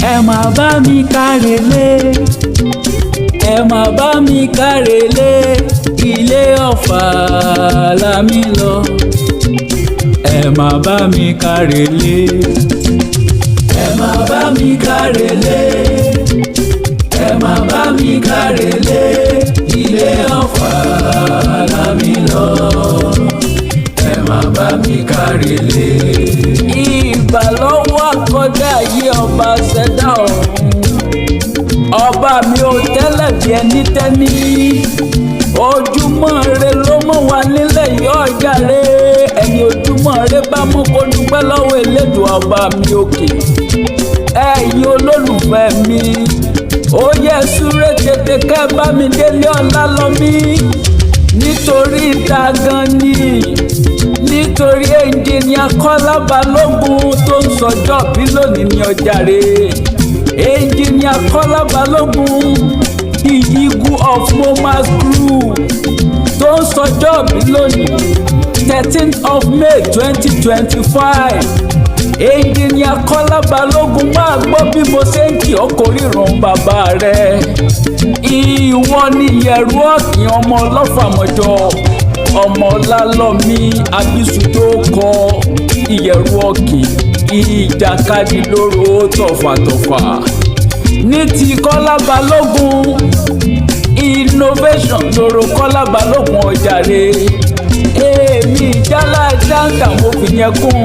ẹ máa bá mi kárelé, ẹ máa bá mi kárelé, ilé Ọ̀fà la mi lọ. Ẹ máa bá mi kárelé, ẹ máa bá mi kárelé, ẹ máa bá mi kárelé, ilé Ọ̀fà la mi lọ. Ẹ máa bá mi kárelé. Ìgbà lọ́wọ́ àkọ́dá yí ọba ṣẹ̀dá ọ̀run, ọba mi ò tẹ́lẹ̀ bí ẹni tẹ́ni. Ojúmọ́ re ló mọ́ wa nílẹ̀ yọ ọjà re, ẹni ojúmọ́ re bá mú kó dúpẹ́ lọ́wọ́ Elédùà ọba mi òkè. Ẹ̀yin olólùfẹ́ mi, ó yẹ súré tètè kẹ́ bá mi délé ọlá lọ mí. Nítorí ìta gan ni, nítorí ẹnjìníà Kọ́lá Balógun tó ń sọjọ́ bí lónìí ní ọjà re. Ẹnjìníà Kọ́lá Balógun, the eagle of Momas Group, tó ń sọjọ́ bí lónìí 13th of May 2025. Ẹnjìníà Kọ́lá Balógun máa gbọ́ bí mo ṣe ń kí ọkọ̀ ríran bàbá rẹ̀. Ìwọ ni ìyẹ̀rú ọ̀kìn ọmọ ọlọ́fàmọ́jọ, ọmọ ọlálọ́mí abisu tó kọ ìyẹ̀rú ọ̀kìn, ìjàkadì lóró tọ̀fàtọ̀fà. Ní ti Kọ́lá Balógun, innovation lóró Kọ́lá Balógun ọjàre. Èmi ìjálá jáǹkà mo fi yẹn kún,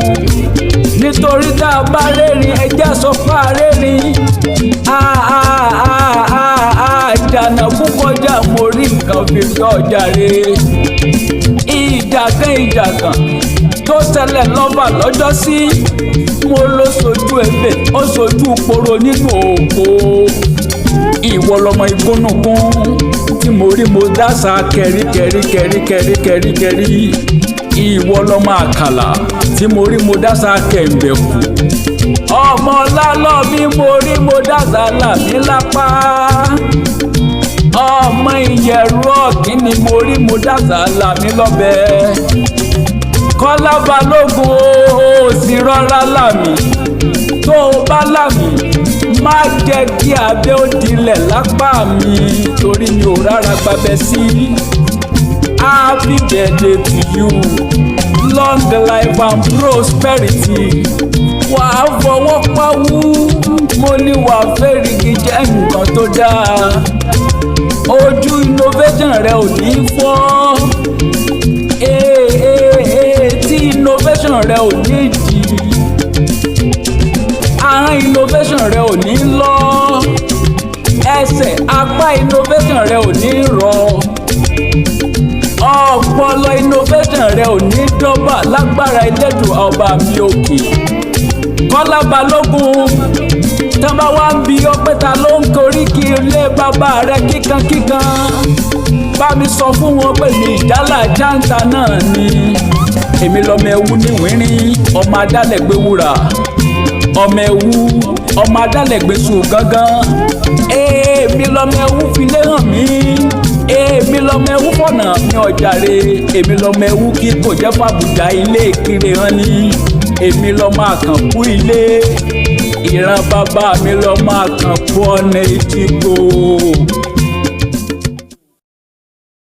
nítorí tá a bá rẹ́rìn ẹja sọ fún àrẹ́rìn. Àjànàkú kọjá mo rí nǹkan fífi ọjàre. Ìjàgàn tó ṣẹlẹ̀ lọ́ba lọ́jọ́ sí, mo ló sojú ẹ̀bẹ̀ ó sojú poro nínú òkò. Ìwọ lọmọ igúnnugún tí mo rí mo dáṣà kẹríkẹrí. Ìwọ lọmọ àkàlà tí mo rí mo dáṣà kẹ̀m̀bẹ̀kù. Ọmọ lálọ́mí mo rí mo dáṣà làmí lápá. Ọmọ ìyẹ̀rú ọ̀kín ni mo rí mo dáṣà làmí lọ́bẹ̀. Kọ́lá Balógun ó sì rọra làmì, tó o bá làmì má jẹ́ kí abẹ́ ó dilẹ̀ lápá mi, torí mi ò rárá gbabẹ́ sí. Happy birthday to you, long life and prosperity. Wà á fọwọ́ pawú, mo ní wà á fẹ́rìgì jẹ́ nǹkan tó dáa. Ojú innovation rẹ ò ní fọ́, tí innovation rẹ ò ní jì, ahọ́n innovation rẹ ò ní lọ, ẹsẹ̀ apá innovation rẹ ò ní rọ, ọpọlọ innovation rẹ ò ní dọ́bà lágbára Elédùà ọba mi òkè. Kọ́lá Balógun, tán bá wá ń bi ọpẹ́ ta ló ń korí kí ilé bàbá rẹ kíkankíkan, bá mi sọ fún wọn pé ní ìjálá jáǹtà náà ni. Èmi lọmọ ẹwú ní wínrín, ọmọ adálẹ̀gbé wúrà, ọmọ ẹwú ọmọ adálẹ̀gbé sùn gángan. Èmi lọmọ ẹwú filé hàn mí, èmi lọmọ ẹwú fọ̀nà mi ọ̀jàre. Èmi lọmọ ẹwú kí kò jẹ́ fàbùjá ilé ìkiri hàn ní. Èmi lọmọ àkànkú ilé, ìran bàbá mi lọmọ àkànkú ọ̀nà ìtìgbò.